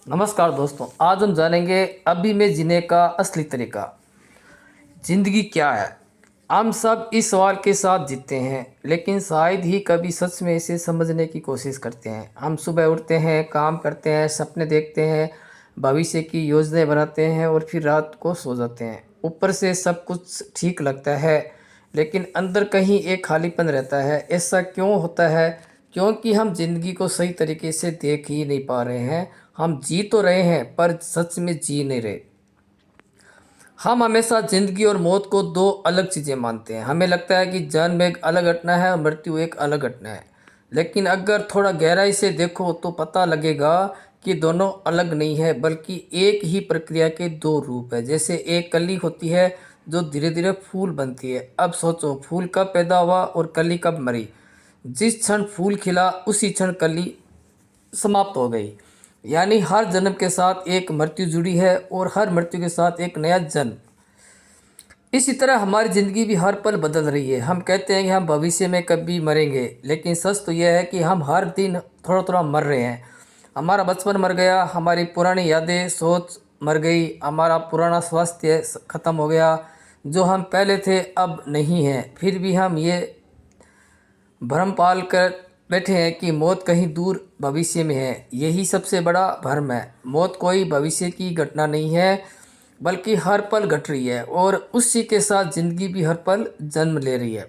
नमस्कार दोस्तों, आज हम जानेंगे अभी में जीने का असली तरीका। ज़िंदगी क्या है? हम सब इस सवाल के साथ जीते हैं, लेकिन शायद ही कभी सच में इसे समझने की कोशिश करते हैं। हम सुबह उठते हैं, काम करते हैं, सपने देखते हैं, भविष्य की योजनाएं बनाते हैं और फिर रात को सो जाते हैं। ऊपर से सब कुछ ठीक लगता है, लेकिन अंदर कहीं एक खालीपन रहता है। ऐसा क्यों होता है? क्योंकि हम ज़िंदगी को सही तरीके से देख ही नहीं पा रहे हैं। हम जी तो रहे हैं, पर सच में जी नहीं रहे। हम हमेशा ज़िंदगी और मौत को दो अलग चीज़ें मानते हैं। हमें लगता है कि जन्म एक अलग घटना है और मृत्यु एक अलग घटना है। लेकिन अगर थोड़ा गहराई से देखो तो पता लगेगा कि दोनों अलग नहीं है, बल्कि एक ही प्रक्रिया के दो रूप है। जैसे एक कली होती है जो धीरे धीरे फूल बनती है। अब सोचो, फूल कब पैदा हुआ और कली कब मरी? जिस क्षण फूल खिला उसी क्षण कली समाप्त हो गई। यानी हर जन्म के साथ एक मृत्यु जुड़ी है और हर मृत्यु के साथ एक नया जन्म। इसी तरह हमारी ज़िंदगी भी हर पल बदल रही है। हम कहते हैं कि हम भविष्य में कभी मरेंगे, लेकिन सच तो यह है कि हम हर दिन थोड़ा थोड़ा मर रहे हैं। हमारा बचपन मर गया, हमारी पुरानी यादें सोच मर गई, हमारा पुराना स्वास्थ्य ख़त्म हो गया। जो हम पहले थे अब नहीं है। फिर भी हम ये भ्रम पाल कर बैठे हैं कि मौत कहीं दूर भविष्य में है। यही सबसे बड़ा भ्रम है। मौत कोई भविष्य की घटना नहीं है, बल्कि हर पल घट रही है और उसी के साथ ज़िंदगी भी हर पल जन्म ले रही है।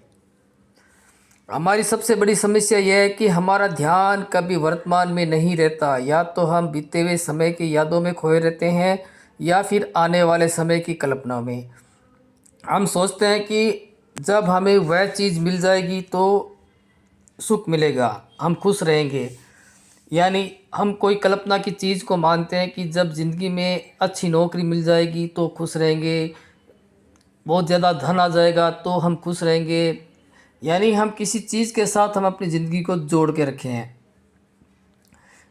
हमारी सबसे बड़ी समस्या यह है कि हमारा ध्यान कभी वर्तमान में नहीं रहता। या तो हम बीते हुए समय की यादों में खोए रहते हैं या फिर आने वाले समय की कल्पना में। हम सोचते हैं कि जब हमें वह चीज़ मिल जाएगी तो सुख मिलेगा, हम खुश रहेंगे। यानी हम कोई कल्पना की चीज़ को मानते हैं कि जब ज़िंदगी में अच्छी नौकरी मिल जाएगी तो खुश रहेंगे, बहुत ज़्यादा धन आ जाएगा तो हम खुश रहेंगे। यानी हम किसी चीज़ के साथ हम अपनी ज़िंदगी को जोड़ के रखे हैं।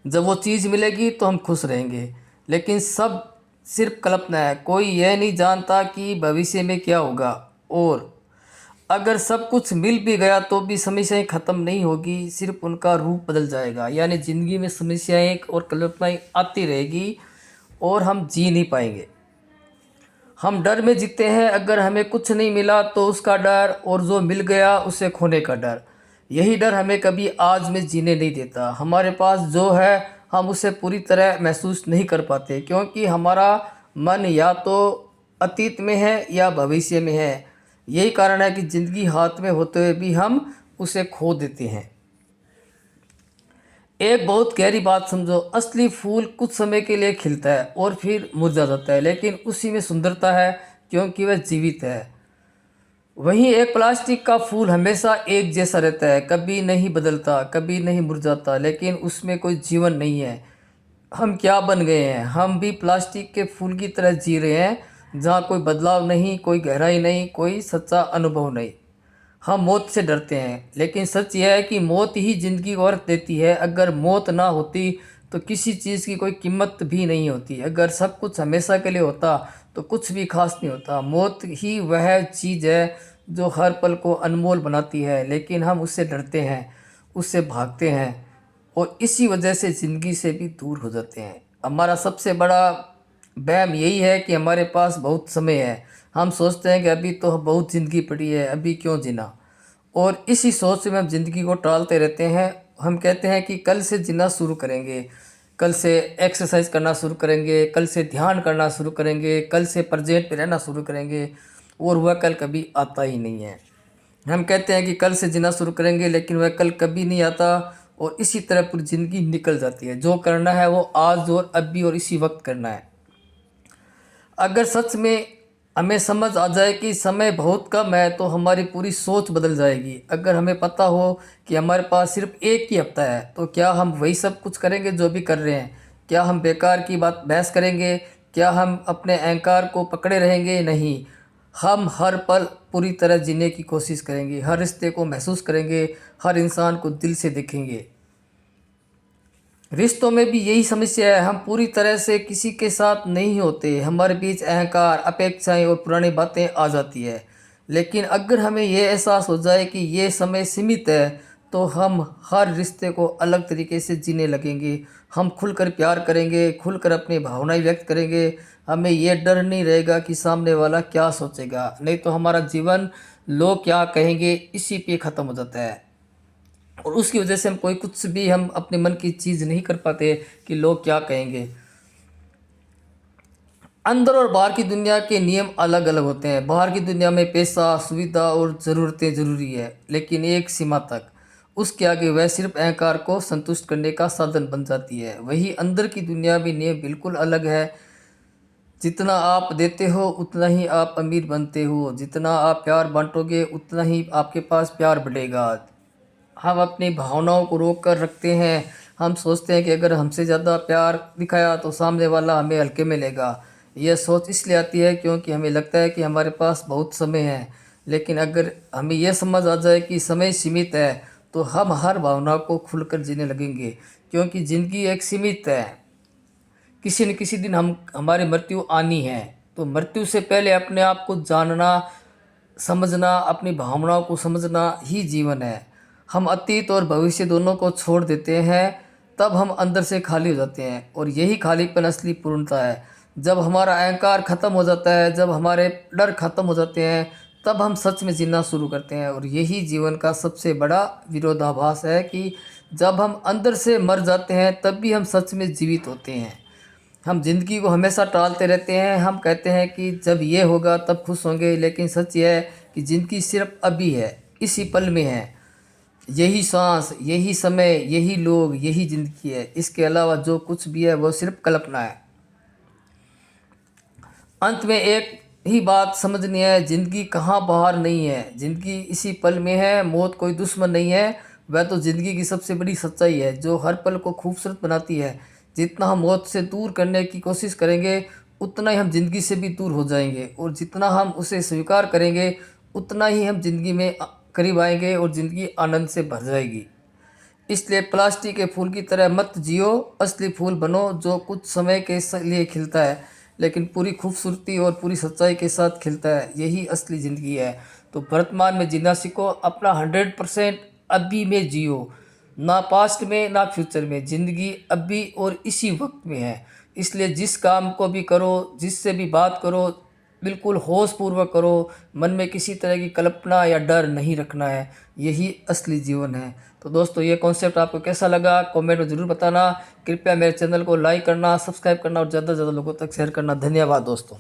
जब वो चीज़ मिलेगी तो हम खुश रहेंगे, लेकिन सब सिर्फ कल्पना है। कोई यह नहीं जानता कि भविष्य में क्या होगा। और अगर सब कुछ मिल भी गया तो भी समस्याएं ख़त्म नहीं होगी, सिर्फ उनका रूप बदल जाएगा। यानी ज़िंदगी में समस्याएं और कल्पनाएं आती रहेगी और हम जी नहीं पाएंगे। हम डर में जीते हैं। अगर हमें कुछ नहीं मिला तो उसका डर, और जो मिल गया उसे खोने का डर। यही डर हमें कभी आज में जीने नहीं देता। हमारे पास जो है हम उसे पूरी तरह महसूस नहीं कर पाते, क्योंकि हमारा मन या तो अतीत में है या भविष्य में है। यही कारण है कि ज़िंदगी हाथ में होते हुए भी हम उसे खो देते हैं। एक बहुत गहरी बात समझो, असली फूल कुछ समय के लिए खिलता है और फिर मुरझा जाता है, लेकिन उसी में सुंदरता है क्योंकि वह जीवित है। वहीं एक प्लास्टिक का फूल हमेशा एक जैसा रहता है, कभी नहीं बदलता, कभी नहीं मुरझाता, लेकिन उसमें कोई जीवन नहीं है। हम क्या बन गए हैं? हम भी प्लास्टिक के फूल की तरह जी रहे हैं, जहाँ कोई बदलाव नहीं, कोई गहराई नहीं, कोई सच्चा अनुभव नहीं। हम मौत से डरते हैं, लेकिन सच यह है कि मौत ही ज़िंदगी को अर्थ देती है। अगर मौत ना होती तो किसी चीज़ की कोई कीमत भी नहीं होती। अगर सब कुछ हमेशा के लिए होता तो कुछ भी खास नहीं होता। मौत ही वह चीज़ है जो हर पल को अनमोल बनाती है, लेकिन हम उससे डरते हैं, उससे भागते हैं और इसी वजह से ज़िंदगी से भी दूर हो जाते हैं। हमारा सबसे बड़ा वहम यही है कि हमारे पास बहुत समय है। हम सोचते हैं कि अभी तो बहुत ज़िंदगी पड़ी है, अभी क्यों जीना। और इसी सोच में हम ज़िंदगी को टालते रहते हैं। हम कहते हैं कि कल से जीना शुरू करेंगे, कल से एक्सरसाइज करना शुरू करेंगे, कल से ध्यान करना शुरू करेंगे, कल से प्रेजेंट में रहना शुरू करेंगे, और वह कल कभी आता ही नहीं है। हम कहते हैं कि कल से जीना शुरू करेंगे, लेकिन वह कल कभी नहीं आता और इसी तरह पूरी ज़िंदगी निकल जाती है। जो करना है वो आज और अभी और इसी वक्त करना है। अगर सच में हमें समझ आ जाए कि समय बहुत कम है तो हमारी पूरी सोच बदल जाएगी। अगर हमें पता हो कि हमारे पास सिर्फ एक ही हफ्ता है तो क्या हम वही सब कुछ करेंगे जो भी कर रहे हैं? क्या हम बेकार की बात बहस करेंगे? क्या हम अपने अहंकार को पकड़े रहेंगे? नहीं, हम हर पल पूरी तरह जीने की कोशिश करेंगे, हर रिश्ते को महसूस करेंगे, हर इंसान को दिल से देखेंगे। रिश्तों में भी यही समस्या है। हम पूरी तरह से किसी के साथ नहीं होते, हमारे बीच अहंकार, अपेक्षाएं और पुरानी बातें आ जाती है। लेकिन अगर हमें यह एहसास हो जाए कि ये समय सीमित है तो हम हर रिश्ते को अलग तरीके से जीने लगेंगे। हम खुलकर प्यार करेंगे, खुलकर अपनी भावनाएं व्यक्त करेंगे। हमें ये डर नहीं रहेगा कि सामने वाला क्या सोचेगा, नहीं तो हमारा जीवन लोग क्या कहेंगे इसी पे ख़त्म हो जाता है। और उसकी वजह से हम कोई कुछ भी हम अपने मन की चीज़ नहीं कर पाते कि लोग क्या कहेंगे। अंदर और बाहर की दुनिया के नियम अलग अलग होते हैं। बाहर की दुनिया में पैसा, सुविधा और ज़रूरतें ज़रूरी है, लेकिन एक सीमा तक। उसके आगे वह सिर्फ अहंकार को संतुष्ट करने का साधन बन जाती है। वही अंदर की दुनिया भी नियम बिल्कुल अलग है। जितना आप देते हो उतना ही आप अमीर बनते हो, जितना आप प्यार बांटोगे उतना ही आपके पास प्यार बढ़ेगा। हम अपनी भावनाओं को रोक कर रखते हैं। हम सोचते हैं कि अगर हमसे ज़्यादा प्यार दिखाया तो सामने वाला हमें हल्के में लेगा। यह सोच इसलिए आती है क्योंकि हमें लगता है कि हमारे पास बहुत समय है। लेकिन अगर हमें यह समझ आ जाए कि समय सीमित है तो हम हर भावना को खुलकर जीने लगेंगे, क्योंकि ज़िंदगी एक सीमित है। किसी न किसी दिन हमारी मृत्यु आनी है। तो मृत्यु से पहले अपने आप को जानना, समझना, अपनी भावनाओं को समझना ही जीवन है। हम अतीत और भविष्य दोनों को छोड़ देते हैं, तब हम अंदर से खाली हो जाते हैं, और यही खालीपन असली पूर्णता है। जब हमारा अहंकार ख़त्म हो जाता है, जब हमारे डर ख़त्म हो जाते हैं, तब हम सच में जीना शुरू करते हैं। और यही जीवन का सबसे बड़ा विरोधाभास है कि जब हम अंदर से मर जाते हैं तब भी हम सच में जीवित होते हैं। हम ज़िंदगी को हमेशा टालते रहते हैं। हम कहते हैं कि जब ये होगा तब खुश होंगे, लेकिन सच यह है कि ज़िंदगी सिर्फ अभी है, इसी पल में है। यही सांस, यही समय, यही लोग, यही ज़िंदगी है। इसके अलावा जो कुछ भी है वो सिर्फ कल्पना है। अंत में एक ही बात समझनी है, ज़िंदगी कहाँ बाहर नहीं है, ज़िंदगी इसी पल में है। मौत कोई दुश्मन नहीं है, वह तो ज़िंदगी की सबसे बड़ी सच्चाई है जो हर पल को खूबसूरत बनाती है। जितना हम मौत से दूर करने की कोशिश करेंगे उतना ही हम ज़िंदगी से भी दूर हो जाएंगे, और जितना हम उसे स्वीकार करेंगे उतना ही हम ज़िंदगी में करीब आएंगे और ज़िंदगी आनंद से भर जाएगी। इसलिए प्लास्टिक के फूल की तरह मत जियो, असली फूल बनो जो कुछ समय के लिए खिलता है लेकिन पूरी खूबसूरती और पूरी सच्चाई के साथ खिलता है। यही असली ज़िंदगी है। तो वर्तमान में जीना सीखो, अपना 100% अभी में जियो, ना पास्ट में ना फ्यूचर में। ज़िंदगी अभी और इसी वक्त में है। इसलिए जिस काम को भी करो, जिससे भी बात करो, बिल्कुल होश पूर्वक करो। मन में किसी तरह की कल्पना या डर नहीं रखना है। यही असली जीवन है। तो दोस्तों, ये कॉन्सेप्ट आपको कैसा लगा कमेंट में ज़रूर बताना। कृपया मेरे चैनल को लाइक करना, सब्सक्राइब करना और ज़्यादा से ज़्यादा लोगों तक शेयर करना। धन्यवाद दोस्तों।